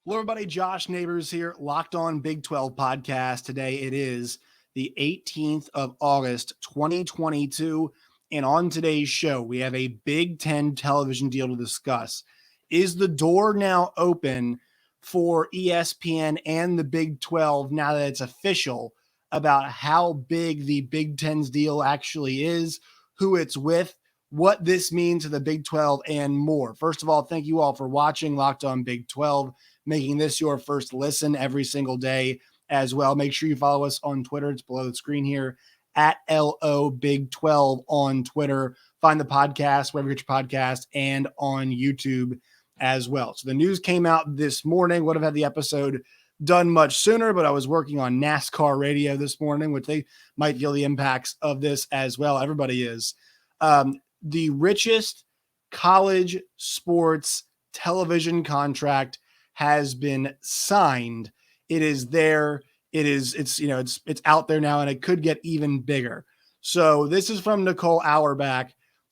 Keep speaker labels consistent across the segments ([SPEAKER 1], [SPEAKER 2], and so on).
[SPEAKER 1] Hello, everybody. Josh Neighbors here, Locked On Big 12 podcast. Today it is the 18th of August, 2022. And on today's show, we have a Big Ten television deal to discuss. Is the door now open for ESPN and the Big 12 now that it's official about how big the Big Ten's deal actually is, who it's with, what this means to the Big 12, and more? First of all, thank you all for watching Locked On Big 12, making this your first listen every single day as well. Make sure you follow us on Twitter. It's below the screen here at LO Big 12 on Twitter. Find the podcast wherever you get your podcast and on YouTube as well. So the news came out this morning. Would have had the episode done much sooner, but I was working on NASCAR radio this morning, which they might feel the impacts of this as well. Everybody is. The richest college sports television contract has been signed. It is there. It's out there now, and it could get even bigger. So this is from Nicole Auerbach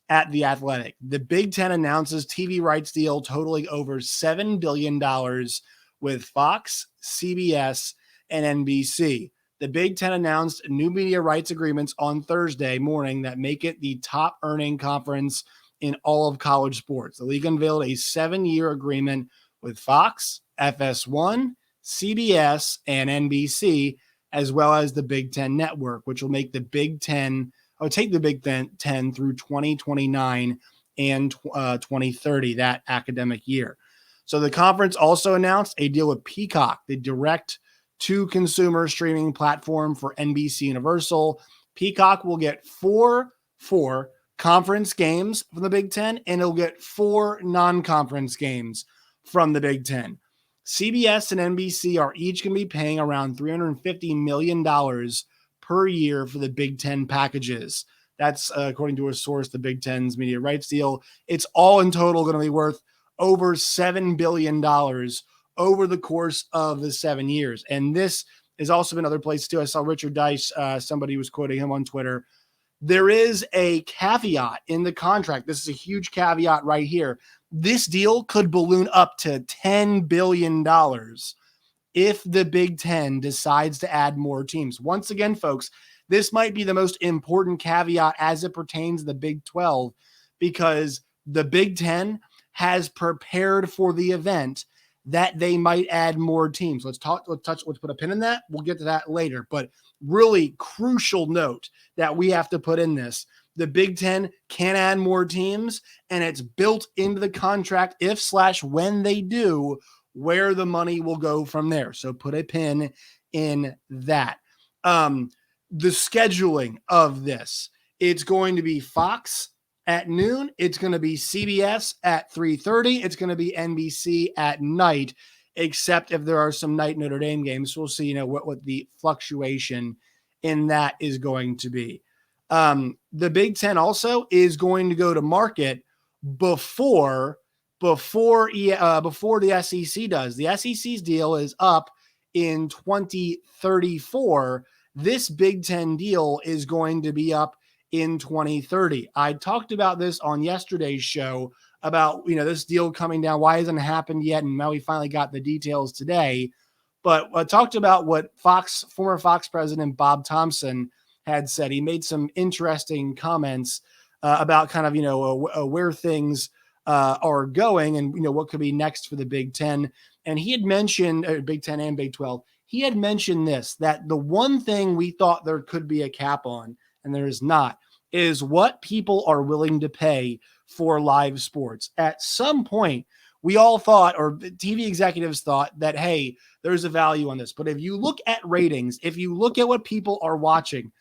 [SPEAKER 1] at The Athletic. The Big Ten announces TV rights deal totaling over $7 billion with Fox, CBS, and NBC. The Big Ten announced new media rights agreements on Thursday morning that make it the top earning conference in all of college sports. The league unveiled a 7-year agreement with Fox, FS1, CBS, and NBC, as well as the Big Ten Network, which will make the Big Ten, take the Big Ten through 2029 and 2030, that academic year. So the conference also announced a deal with Peacock, the direct-to-consumer streaming platform for NBC Universal. Peacock will get four conference games from the Big Ten, and it'll get 4 non-conference games from the Big Ten. CBS and NBC are each going to be paying around $350 million per year for the Big Ten packages. That's according to a source, the Big Ten's media rights deal. It's all in total going to be worth over $7 billion over the course of the 7 years. And this has also been other places too. I saw Richard Dice, somebody was quoting him on Twitter. There is a caveat in the contract. This is a huge caveat right here. This deal could balloon up to $10 billion if the Big Ten decides to add more teams. Once again, folks, this might be the most important caveat as it pertains to the Big 12, because the Big Ten has prepared for the event that they might add more teams. Let's put a pin in that. We'll get to that later. But really crucial note that we have to put in this: the Big Ten can add more teams, and it's built into the contract if/when they do, where the money will go from there. So put a pin in that. The scheduling of this: it's going to be Fox at noon. It's going to be CBS at 3:30. It's going to be NBC at night, except if there are some night Notre Dame games. So we'll see, what the fluctuation in that is going to be. The Big Ten also is going to go to market before the SEC does. The SEC's deal is up in 2034. This Big Ten deal is going to be up in 2030. I talked about this on yesterday's show about, this deal coming down. Why hasn't it happened yet? And now we finally got the details today. But I talked about what former Fox president Bob Thompson had said. He made some interesting comments about kind of, where things are going and, what could be next for the Big Ten. And he had mentioned Big Ten and Big 12. He had mentioned this, that the one thing we thought there could be a cap on, and there is not, is what people are willing to pay for live sports. At some point, we all thought, or TV executives thought, that, hey, there's a value on this. But if you look at ratings, if you look at what people are watching,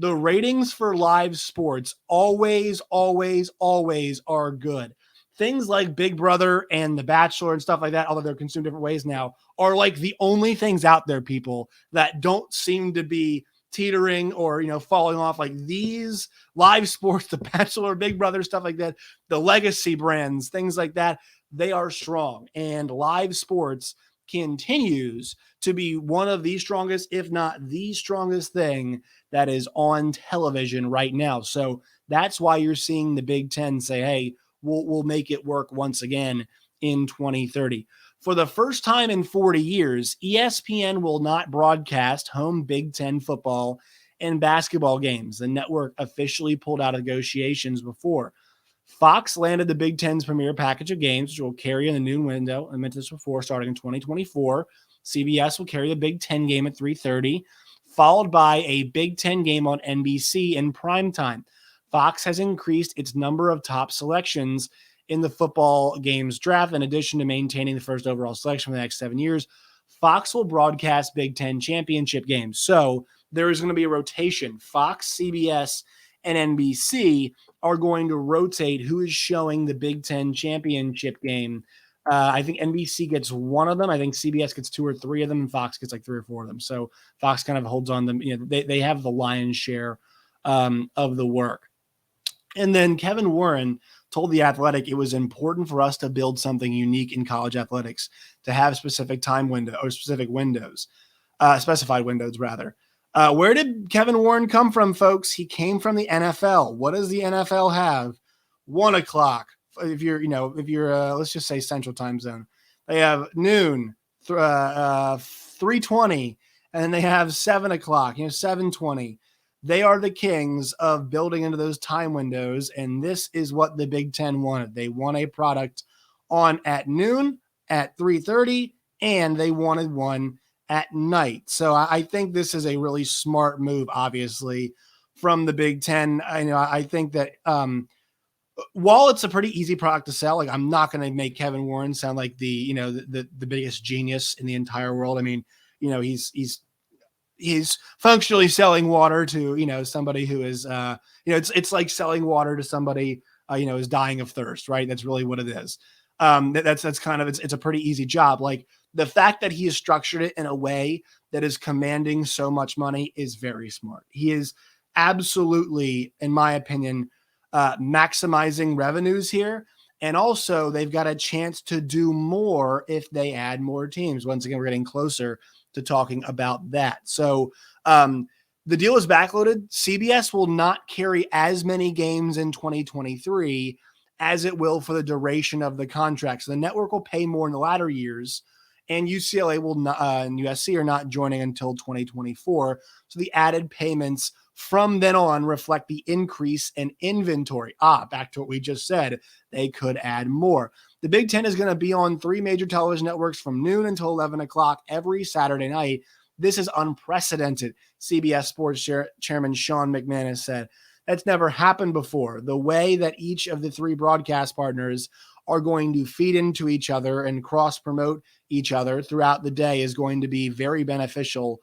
[SPEAKER 1] the ratings for live sports always are good. Things like Big Brother and The Bachelor and stuff like that, although they're consumed different ways now, are like the only things out there, people, that don't seem to be teetering or, falling off. Like these live sports, The Bachelor, Big Brother, stuff like that, the legacy brands, things like that, they are strong. And live sports continues to be one of the strongest, if not the strongest thing that is on television right now. So that's why you're seeing the Big Ten say, hey, we'll make it work once again in 2030. For the first time in 40 years, ESPN will not broadcast home Big Ten football and basketball games. The network officially pulled out of negotiations before. Fox landed the Big Ten's premier package of games, which will carry in the noon window. I mentioned this before, starting in 2024. CBS will carry the Big Ten game at 3:30, followed by a Big Ten game on NBC in primetime. Fox has increased its number of top selections in the football games draft. In addition to maintaining the first overall selection for the next 7 years, Fox will broadcast Big Ten championship games. So there is going to be a rotation. Fox, CBS, and NBC are going to rotate who is showing the Big Ten championship game. I think NBC gets one of them. I think CBS gets two or three of them, and Fox gets like three or four of them. So Fox kind of holds on them. They have the lion's share of the work. And then Kevin Warren told The Athletic it was important for us to build something unique in college athletics, to have specific time window or specific windows, specified windows rather. Where did Kevin Warren come from, folks? He came from the NFL. What does the NFL have? 1 o'clock. If you're let's just say Central Time Zone, they have noon, 3:20, and then they have 7 o'clock. 7:20. They are the kings of building into those time windows, and this is what the Big Ten wanted. They want a product on at noon, at 3:30, and they wanted one at night. So I think this is a really smart move, obviously, from the Big Ten. I think that while it's a pretty easy product to sell, like I'm not going to make Kevin Warren sound like the biggest genius in the entire world. I mean, he's functionally selling water to somebody who is it's like selling water to somebody is dying of thirst, right? That's really what it is. That's kind of it's a pretty easy job. Like the fact that he has structured it in a way that is commanding so much money is very smart. He is absolutely, in my opinion, maximizing revenues here. And also they've got a chance to do more if they add more teams. Once again, we're getting closer to talking about that. So the deal is backloaded. CBS will not carry as many games in 2023 as it will for the duration of the contract. So the network will pay more in the latter years, and UCLA will not, and USC are not joining until 2024. So the added payments from then on reflect the increase in inventory. Back to what we just said, they could add more. The Big Ten is going to be on 3 major television networks from noon until 11 o'clock every Saturday night. This is unprecedented, CBS Sports Chairman Sean McManus said. That's never happened before. The way that each of the 3 broadcast partners are going to feed into each other and cross-promote each other throughout the day is going to be very beneficial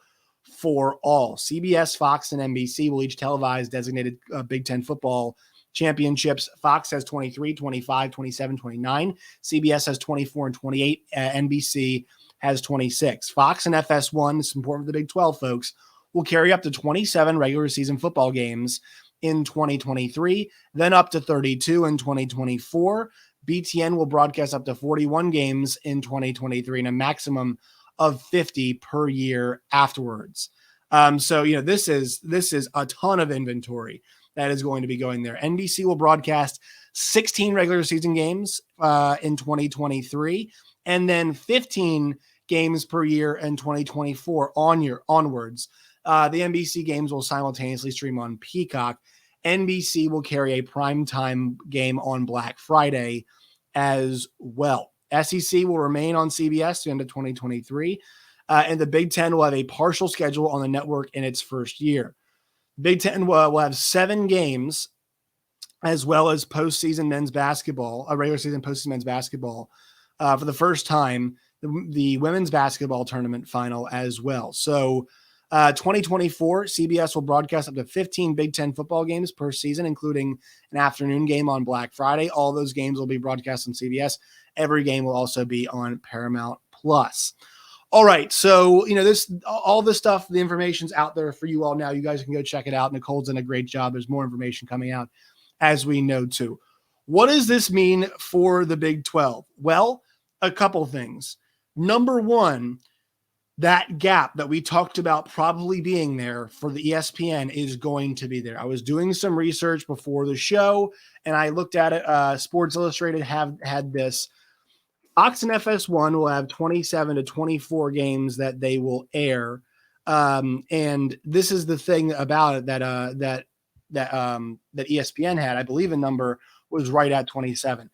[SPEAKER 1] for all. CBS, Fox, and NBC will each televise designated Big Ten football championships. Fox has 23, 25, 27, 29. CBS has 24 and 28. NBC has 26. Fox and FS1, it's important for the Big 12 folks, will carry up to 27 regular season football games in 2023, then up to 32 in 2024. BTN will broadcast up to 41 games in 2023 and a maximum of 50 per year afterwards. So this is a ton of inventory that is going to be going there. NBC will broadcast 16 regular season games in 2023, and then 15 games per year in 2024 onwards. The NBC games will simultaneously stream on Peacock. NBC will carry a primetime game on Black Friday as well. SEC will remain on CBS to the end of 2023, and the Big Ten will have a partial schedule on the network in its first year. Big Ten will have 7 games, as well as postseason men's basketball, a regular season postseason men's basketball for the first time, the women's basketball tournament final as well. So 2024, CBS will broadcast up to 15 Big Ten football games per season, including an afternoon game on Black Friday. All those games will be broadcast on CBS. Every game will also be on Paramount Plus. All right. So, all this stuff, the information's out there for you all now. You guys can go check it out. Nicole's done a great job. There's more information coming out as we know too. What does this mean for the Big 12? Well, a couple things. Number one, that gap that we talked about probably being there for the ESPN is going to be there. I was doing some research before the show, and I looked at it. Sports Illustrated had this Fox and FS1 will have 27 to 24 games that they will air. And this is the thing about it that ESPN had. I believe the number was right at 27.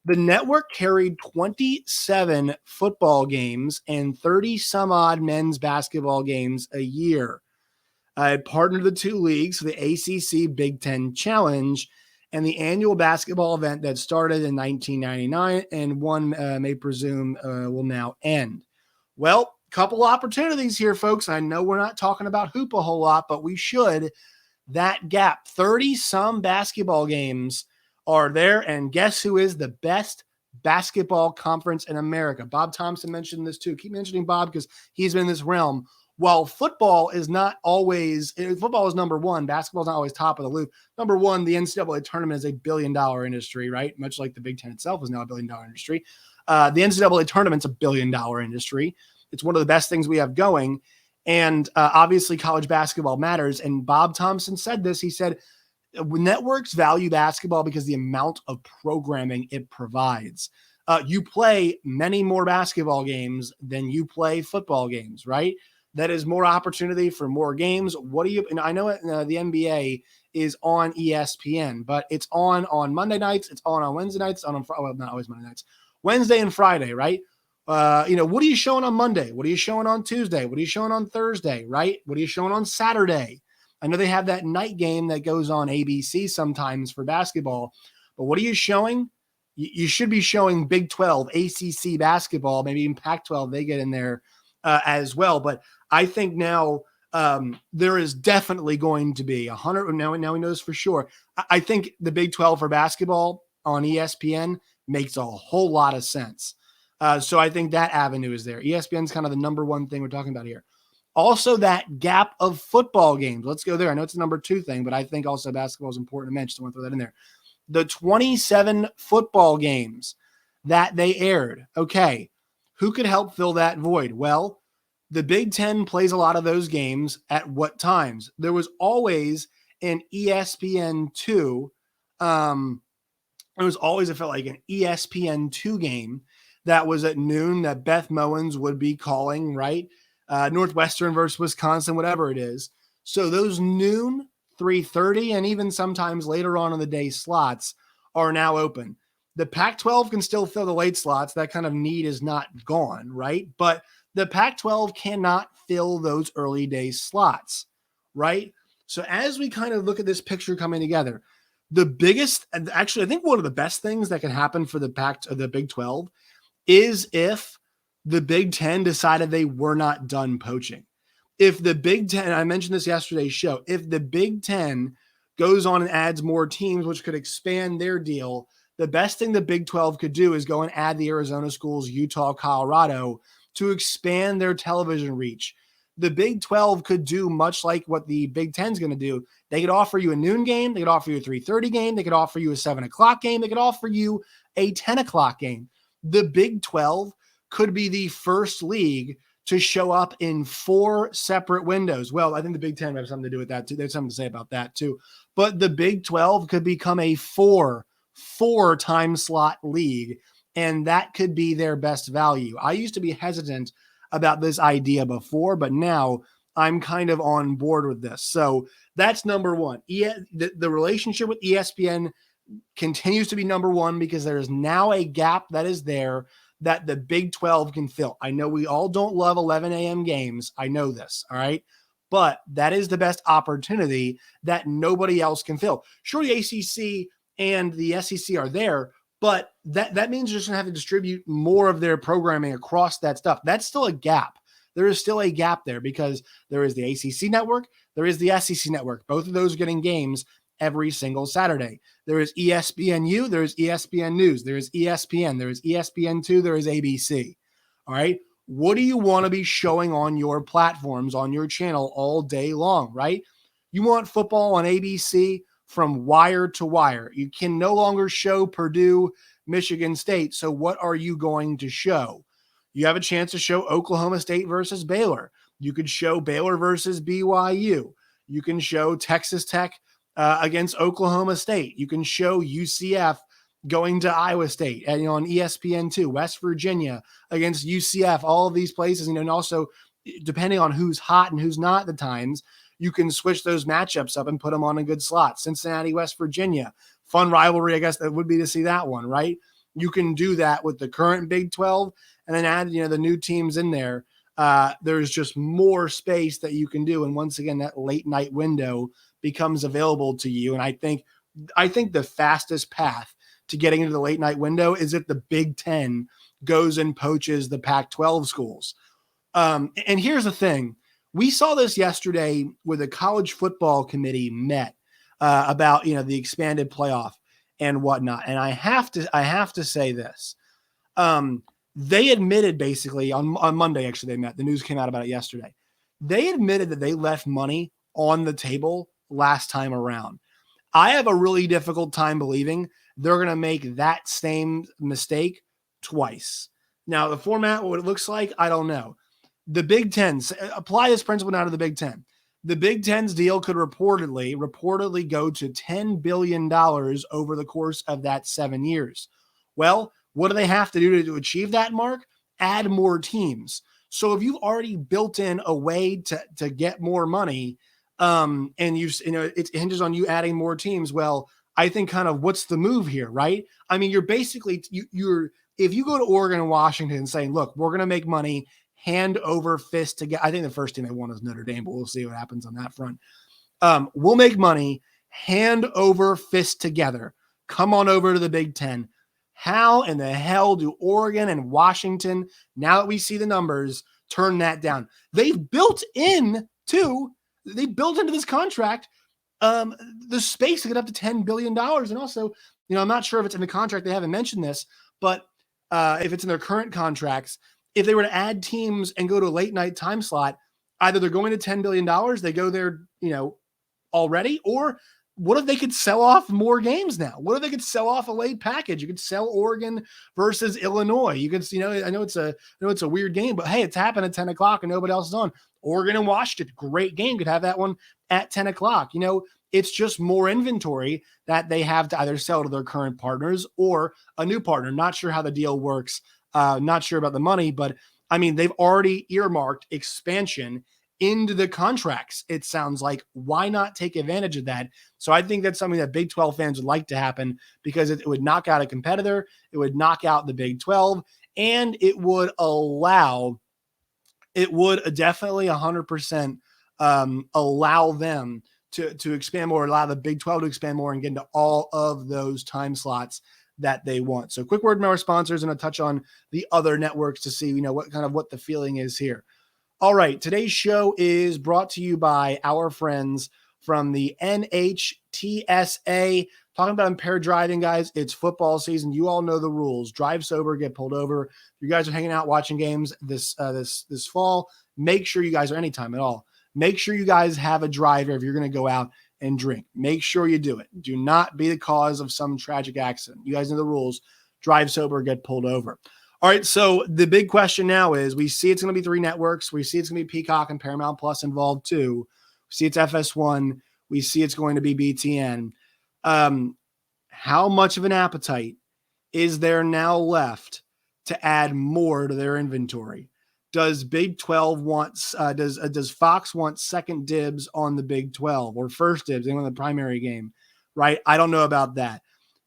[SPEAKER 1] The network carried 27 football games and 30 some odd men's basketball games a year. It partnered the two leagues, the ACC Big Ten Challenge and the annual basketball event that started in 1999 and one may presume will now end. Well, couple opportunities here, folks. I know we're not talking about hoop a whole lot, but we should. That gap, 30 some basketball games are there. And guess who is the best basketball conference in America? Bob Thompson mentioned this too. Keep mentioning Bob because he's been in this realm. While football is not always, football is number one, basketball is not always top of the loop. Number one, the NCAA tournament is a $1 billion industry, right? Much like the Big Ten itself is now a $1 billion industry. The NCAA tournament's a $1 billion industry. It's one of the best things we have going. And obviously college basketball matters. And Bob Thompson said this. He said, networks value basketball because the amount of programming it provides. You play many more basketball games than you play football games, right? That is more opportunity for more games. And I know the NBA is on ESPN, but it's on Monday nights. It's on Wednesday nights. Not always Monday nights, Wednesday and Friday, right? What are you showing on Monday? What are you showing on Tuesday? What are you showing on Thursday, right? What are you showing on Saturday? I know they have that night game that goes on ABC sometimes for basketball, but what are you showing? You should be showing Big 12, ACC basketball, maybe even Pac-12. They get in there as well. But I think now there is definitely going to be 100. Now we know this for sure. I think the Big 12 for basketball on ESPN makes a whole lot of sense. So I think that avenue is there. ESPN is kind of the number one thing we're talking about here. Also, that gap of football games. Let's go there. I know it's a number two thing, but I think also basketball is important to mention. So I want to throw that in there. The 27 football games that they aired. Okay, who could help fill that void? Well, the Big Ten plays a lot of those games at what times? There was always an ESPN2. It was always, it felt like an ESPN2 game that was at noon that Beth Mowins would be calling, right? Northwestern versus Wisconsin, whatever it is. So those noon, 3:30, and even sometimes later on in the day slots are now open. The Pac-12 can still fill the late slots. That kind of need is not gone, right? But the Pac-12 cannot fill those early day slots, right? So as we kind of look at this picture coming together, the biggest, and actually I think one of the best things that can happen for the Big 12 is if the Big Ten decided they were not done poaching. If the Big Ten, I mentioned this yesterday's show, if the Big Ten goes on and adds more teams, which could expand their deal, the best thing the Big 12 could do is go and add the Arizona schools, Utah, Colorado, to expand their television reach. The Big 12 could do much like what the Big 10 is going to do. They could offer you a noon game. They could offer you a 3:30 game. They could offer you a 7 o'clock game. They could offer you a 10 o'clock game. The Big 12 could be the first league to show up in 4 separate windows. Well, I think the Big 10 has something to do with that too. There's something to say about that too. But the Big 12 could become a four time slot league, and that could be their best value. I used to be hesitant about this idea before, but now I'm kind of on board with this. So that's number one. The relationship with ESPN continues to be number one because there is now a gap that is there that the Big 12 can fill. I know we all don't love 11 a.m. games. I know this, all right? But that is the best opportunity that nobody else can fill. Sure, the ACC and the SEC are there, but that means you're just going to have to distribute more of their programming across that stuff. That's still a gap. There is still a gap there because there is the ACC network, there is the SEC network. Both of those are getting games every single Saturday. There is ESPNU, there is ESPN News, there is ESPN, there is ESPN2, there is ABC. All right. What do you want to be showing on your platforms, on your channel all day long, right? You want football on ABC from wire to wire. You can no longer show Purdue, Michigan State. So what are you going to show? You have a chance to show Oklahoma State versus Baylor. You could show Baylor versus BYU. You can show Texas Tech against Oklahoma State. You can show UCF going to Iowa State and, on ESPN2, West Virginia against UCF, all of these places, and also depending on who's hot and who's not at the times, you can switch those matchups up and put them on a good slot. Cincinnati, West Virginia, fun rivalry, I guess that would be to see that one, right? You can do that with the current Big 12 and then add, the new teams in there. There's just more space that you can do. And once again, that late night window becomes available to you. And I think the fastest path to getting into the late night window is if the Big 10 goes and poaches the Pac-12 schools. And here's the thing. We saw this yesterday where the college football committee met about, the expanded playoff and whatnot. And I have to say this. They admitted basically on Monday, actually they met, the news came out about it yesterday. They admitted that they left money on the table last time around. I have a really difficult time believing they're going to make that same mistake twice. Now, the format, what it looks like, I don't know. The Big Ten, apply this principle now to the Big Ten. The Big Ten's deal could reportedly go to $10 billion over the course of that 7 years. Well, what do they have to do to achieve that mark? Add more teams. So if you've already built in a way to get more money, and it hinges on you adding more teams, well, I think kind of what's the move here, right? I mean, you're basically you're if you go to Oregon and Washington saying, look, we're going to make money hand over fist together. I think the first team they won is Notre Dame, but we'll see what happens on that front. We'll make money hand over fist together. Come on over to the Big Ten. How in the hell do Oregon and Washington, now that we see the numbers, turn that down? They've built into this contract the space to get up to $10 billion. And also, I'm not sure if it's in the contract. They haven't mentioned this, but if it's in their current contracts, if they were to add teams and go to a late night time slot, either they're going to $10 billion, they go there, already, or what if they could sell off more games now? What if they could sell off a late package? You could sell Oregon versus Illinois. You could, I know it's a weird game, but hey, it's happened at 10 o'clock and nobody else is on. Oregon and Washington, great game. Could have that one at 10 o'clock. It's just more inventory that they have to either sell to their current partners or a new partner. Not sure how the deal works. Not sure about the money, but I mean, they've already earmarked expansion into the contracts. It sounds like, why not take advantage of that? So I think that's something that Big 12 fans would like to happen because it would knock out a competitor. It would knock out the Big 12 and it would definitely 100% allow them to expand more, allow the Big 12 to expand more and get into all of those time slots that they want. So quick word from our sponsors and I'll touch on the other networks to see, what the feeling is here. All right. Today's show is brought to you by our friends from the NHTSA. Talking about impaired driving, guys. It's football season. You all know the rules. Drive sober, get pulled over. You guys are hanging out watching games this fall. Make sure you guys are anytime at all. Make sure you guys have a driver if you're going to go out and drink. Make sure you do it. Do not be the cause of some tragic accident. You guys know the rules. Drive sober, get pulled over. All right, so the big question now is we see it's going to be 3 networks. We see it's going to be Peacock and Paramount Plus involved too. We see it's FS1. We see it's going to be BTN. How much of an appetite is there now left to add more to their inventory? Does Big 12 wants does Fox want second dibs on the Big 12 or first dibs in the primary game? Right? I don't know about that.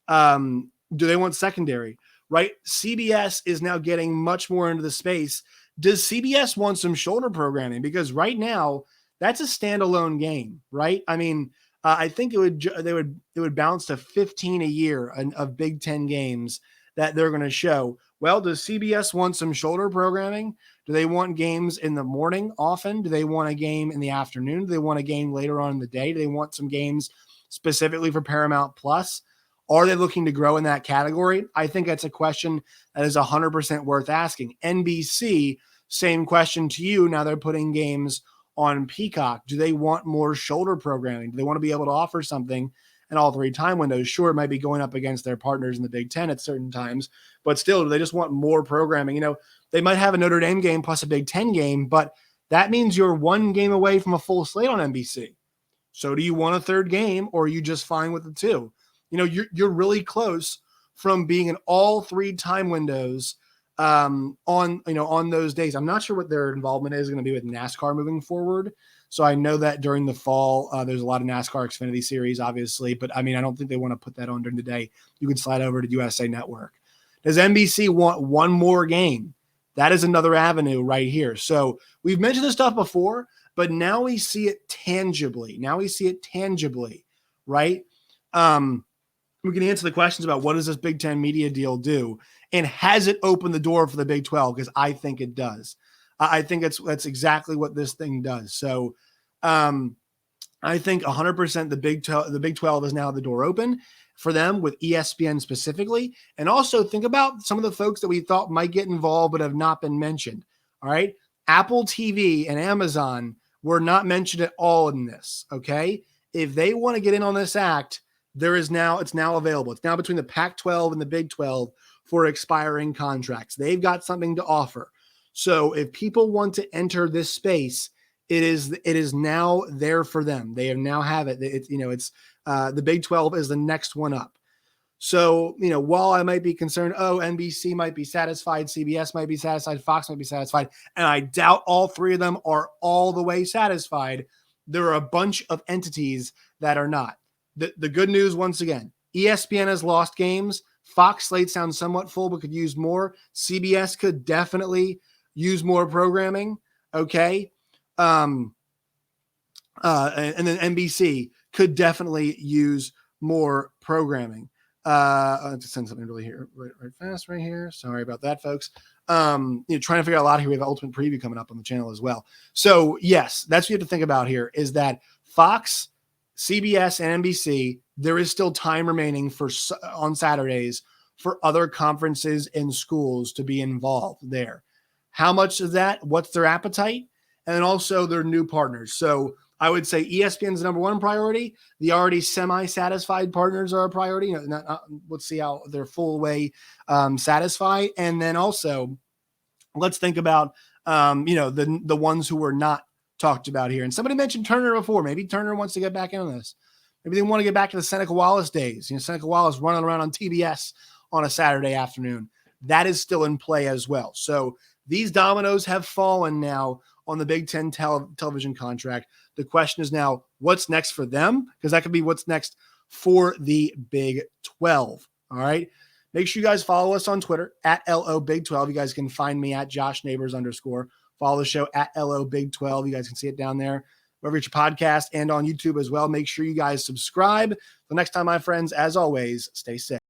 [SPEAKER 1] Do they want secondary? Right? CBS is now getting much more into the space. Does CBS want some shoulder programming? Because right now that's a standalone game, right? I mean, I think it would bounce to 15 a year of Big 10 games that they're going to show. Well, does CBS want some shoulder programming? Do they want games in the morning often? Do they want a game in the afternoon? Do they want a game later on in the day? Do they want some games specifically for Paramount Plus? Are they looking to grow in that category? I think that's a question that is 100% worth asking. NBC, same question to you. Now they're putting games on Peacock. Do they want more shoulder programming? Do they want to be able to offer something in all 3 time windows? Sure, it might be going up against their partners in the Big Ten at certain times, but still, do they just want more programming? They might have a Notre Dame game plus a Big Ten game, but that means you're 1 game away from a full slate on NBC. So do you want a 3rd game or are you just fine with the 2? You're really close from being in all 3 time windows on those days. I'm not sure what their involvement is going to be with NASCAR moving forward. So I know that during the fall, there's a lot of NASCAR Xfinity Series, obviously, but I mean, I don't think they want to put that on during the day. You can slide over to USA Network. Does NBC want one more game? That is another avenue right here. So we've mentioned this stuff before, but now we see it tangibly. Right? We can answer the questions about what does this Big Ten media deal do, and has it opened the door for the Big 12? Because I think it does. I think that's exactly what this thing does. So I think 100% the Big 12 is now the door open for them with ESPN specifically. And also think about some of the folks that we thought might get involved but have not been mentioned. All right. Apple TV and Amazon were not mentioned at all in this. Okay. If they want to get in on this act, it's now available. It's now between the Pac-12 and the Big 12 for expiring contracts. They've got something to offer. So if people want to enter this space, it is now there for them. They now have it. It's the Big 12 is the next one up. So, while I might be concerned, NBC might be satisfied, CBS might be satisfied, Fox might be satisfied, and I doubt all 3 of them are all the way satisfied, there are a bunch of entities that are not. The good news, once again, ESPN has lost games. Fox slate sounds somewhat full, but could use more. CBS could definitely use more programming. Okay. And then NBC could definitely use more programming. I'll have to send something really here right fast right here. Sorry about that, folks. Trying to figure out a lot here. We have Ultimate Preview coming up on the channel as well. So yes, that's what you have to think about here is that Fox, CBS, and NBC, there is still time remaining on Saturdays for other conferences and schools to be involved there. How much is that? What's their appetite? And then also their new partners. So I would say ESPN's number one priority. The already semi-satisfied partners are a priority. Let's see how they're full way satisfied. And then also let's think about, the ones who were not talked about here. And somebody mentioned Turner before. Maybe Turner wants to get back into this. Maybe they want to get back to the Seneca Wallace days. Seneca Wallace running around on TBS on a Saturday afternoon. That is still in play as well. So these dominoes have fallen now on the Big Ten television contract. The question is now, what's next for them? Because that could be what's next for the Big 12. All right. Make sure you guys follow us on Twitter at LO Big 12. You guys can find me at Josh Neighbors _ Follow the show at LO Big 12. You guys can see it down there, wherever it's your podcast, and on YouTube as well. Make sure you guys subscribe. The next time, my friends, as always, stay safe.